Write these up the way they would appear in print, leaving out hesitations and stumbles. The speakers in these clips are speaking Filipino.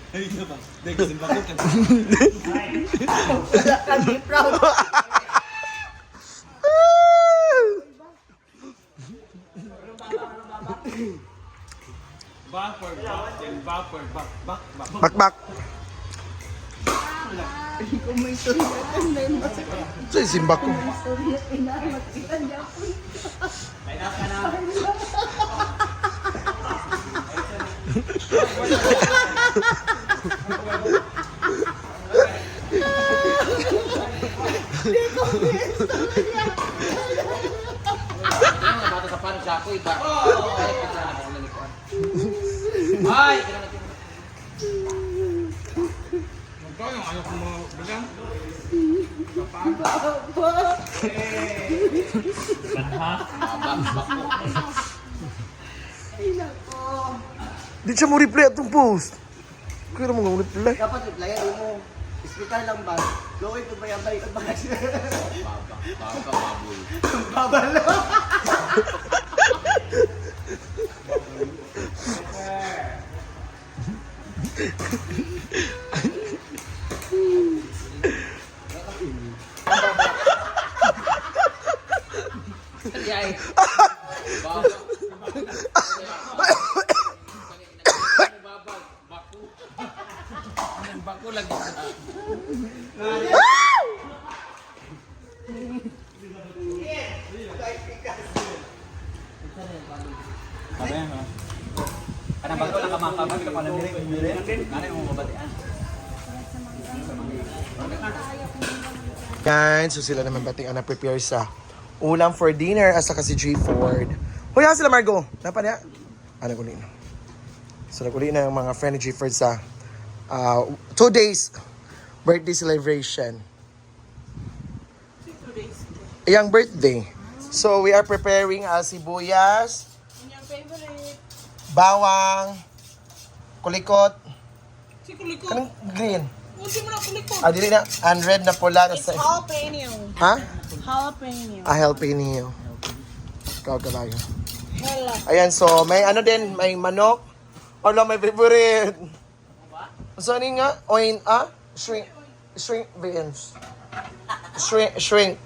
Ay, ito ba? Dahil kasi bako ka. Wala kang be proud. Backward, back, then backward, back, back, back. Bakbak. Kung may sunatan na yung masakit. Sa simba ko. Sunatan na, magkita niya po. Bata sa paano siya ako, iba. Ay, pagka na akong lalikuan. Ay! Magkano yung ayaw kong mga bilang? Ay, nako. Di siya mo reply atong post. Kaya mo nga reply. Dapat replyan mo. Hospital lang ba? Lokoy ko ba yung balik at baka siya? Baba, baboy. Babalo. Yay. Baba. Baku. Baku lagi. Ano yan, ha? Kanang bago lang kamakabag ka pala dire. Nanay mo mabatian. Yan, so sila naman bating na prepare sa ulam for dinner asa kasi G Ford. Hoy, sila Margo. Napa niya? Ano ko na. So naguli na yung mga friend ni G Ford sa 2 days birthday celebration. Iyang birthday. So we are preparing sibuyas, Yung favorite. bawang, kulikot, Si Kuliko. kanang green. Hindi mo na Kuliko. Dili na, and red na pula. It's jalapeno. Ha? Jalapeno. Jalapeno. Ikaw kabayo. Hella. Ayan, so may ano din, may manok. Wala, may favorite. So ano nga? Oin, Shrimp beans. Shrimp.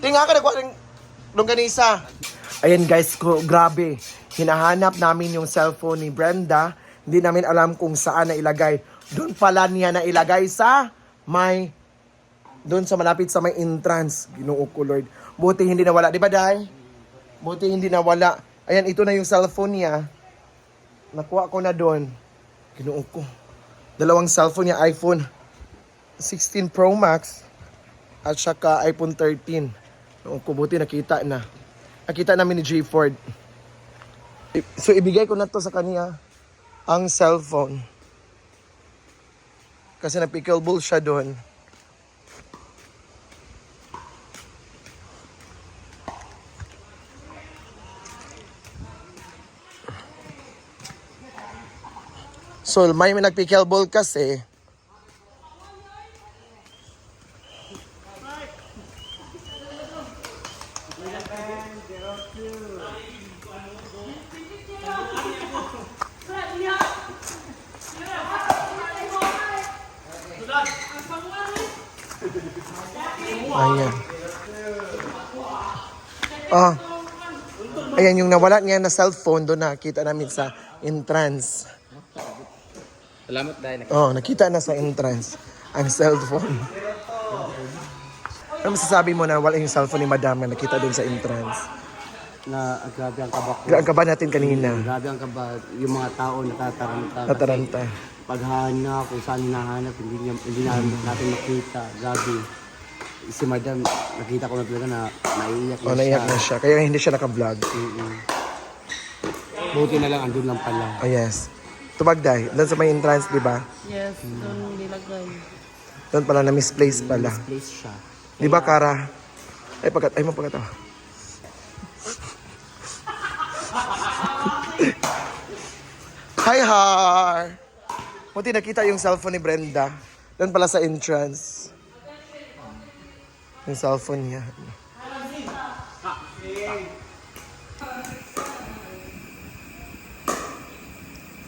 Tinga ka nagwa ng longganisa. Ayan guys, grabe. Hinahanap namin yung cellphone ni Brenda. Hindi namin alam kung saan na ilagay. Doon pala niya na ilagay sa doon sa malapit sa may entrance. Ginoo ko Lord. Buti hindi nawala. Di ba, Day? Buti hindi nawala. Ayan, ito na yung cellphone niya. Nakuha ko na doon. Ginoo ko. Dalawang cellphone niya, iPhone 16 Pro Max at saka iPhone 13. Noong ko, buti nakita na. Nakita namin ni J. Ford. So, ibigay ko na to sa kanya ang cellphone. Kasi na-pickleball siya doon. So, may nag-pickleball kasi. Ayan. Oh. Ayan yung nawala niya na cellphone doon nakita namin sa entrance. Salamat dahil Oh, nakita na sa entrance ang cellphone. Ano masasabi mo na wala yung cellphone ni Madam na nakita doon sa entrance? Na grabe ang kaba ko. Ang kaba natin kanina. Grabe ang kaba. Yung mga tao natataranta. Nataranta. Paghahanap, kung saan hinahanap, hindi na natin makita. Grabe. Si Madam, nakita ko na talaga na naiiyak na Oh, naiyak na siya. Kaya hindi siya naka-vlog. Buti na lang, andun lang pala. Oh, yes. Tubagday. Doon sa may entrance, di ba? Yes, doon nilagay. Doon pala na misplaced pala. Place siya. Di ba, Kara? Ay, mapagkatawa. Hi, Har! Buti nakita yung cellphone ni Brenda. Doon pala sa entrance. Yung cellphone niya.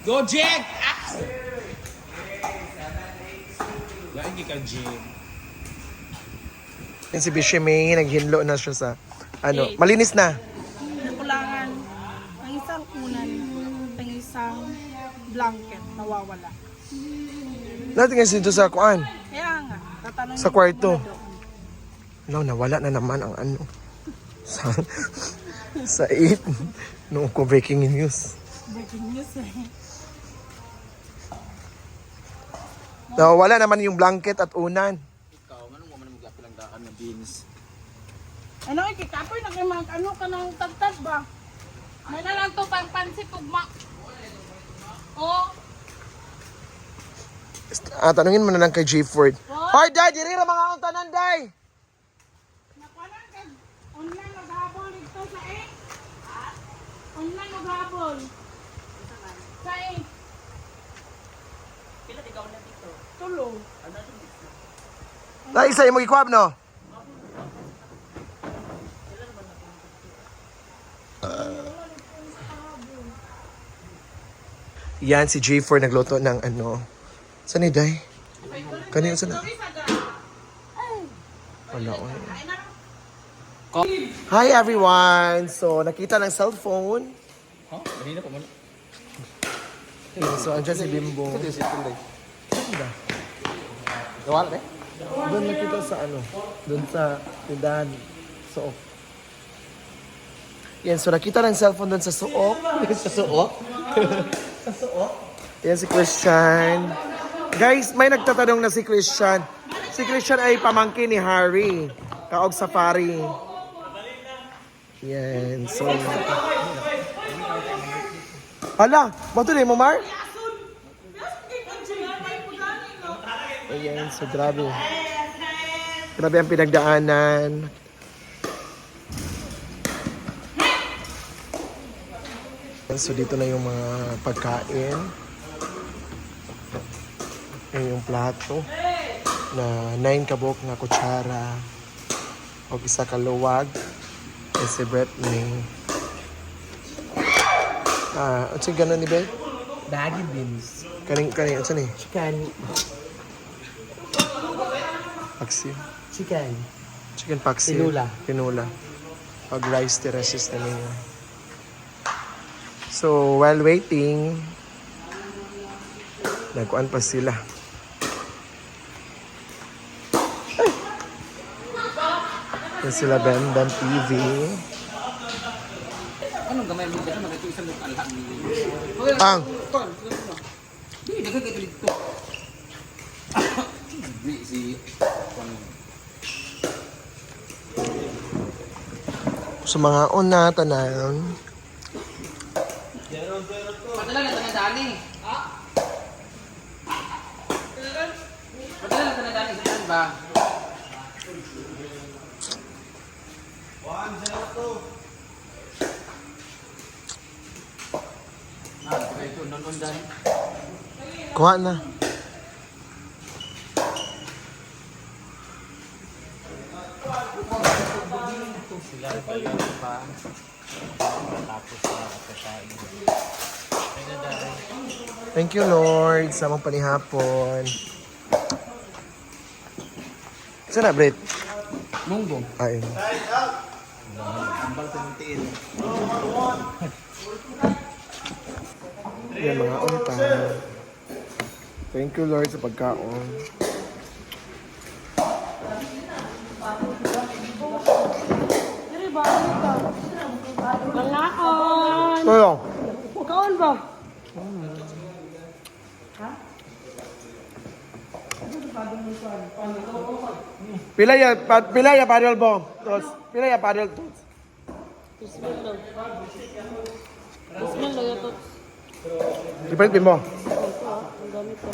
Go, Jack! Lagi ka, Jim. Yan si Bishimay, naghinlo na siya sa, malinis na. Nakulangan ang isang unan, ang isang blanket nawawala. Natin kasi dito sa kuan. Kaya nga, tatanungin Sa ko kwarto. muna doon. No, nawala na naman ang sa sa 8. No, ko breaking news. Breaking news eh. Nawala naman yung blanket at unan. Ikaw, manong mo man mag-apilang daan ng beans. Ano, ikikapoy na kayo ano ka ng tagtag ba? May na lang to pang pansit ugma. Oh, Tanungin mo na lang kay J. Ford. Hoy, Day! Diri ra mga tanan, Day! nakuanan ka. Online maghabol dito sa Online maghabol. Sa Pila ikaw na dito? Tulo. Na isa yung mag-ikwab, no? Yan, si J. Ford nagluto ng Saan ni Day? Kanina saan na? Wala, oy. Hi everyone! So, nakita ng cellphone. Ha? Kanina pa man. So, andyan si Bimbo. Ito yung sipon day. Saan ba? Gawala day? Doon nakita sa doon sa tindahan. Suok. Yan, so nakita ng cellphone doon sa Suok. Sa Suok? Sa Suok? Yan si Christian. Guys, may nagtatanong na si Christian. Si Christian ay pamangkin ni Harry. Kaog Safari. Yan, so... Hala, bato mo, Mar? Ayan, so grabe. Grabe ang pinagdaanan. So dito na yung mga pagkain. Ayan yung plato. Na 9 kabok na kutsara. O isa ka luwag. E si Brett ni... ano siya gano'n ni Beth? Baggy beans. Kaning, ano siya ni? Chicken. Paksi. Chicken. Chicken paksi. Tinula. Tinula. Pag rice terraces na niya. So, while waiting, nagkuan pa sila. Yan sila Ben TV. Anong gamay mo dito? Magkaisan mo kalahang nila. Pang! Di, nagkakita dito. Di, si... Sa mga una, tanan. Padala na tanadani. Ha? Padala na tanadani. Saan ba? 102. Ito, non-on dyan. Kuha na. Thank you, Lord, sa mong panihapon. Saan na, Brett? Munggo. Ayun. Yan, mga unta. Thank you, Lord, sa pagkaon. Diri ba? Langaon. Toyo. Kaon ba? Pila ya paddle bong. Tos. Pila ya paddle tos. Bismillah. Bismillah ya to. Different mo. Ang dami ko.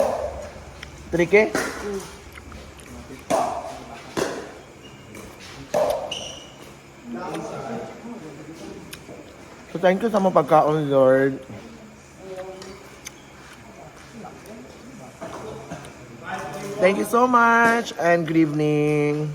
Trike. So thank you sa mga pagkaon, Lord. Thank you so much and good evening.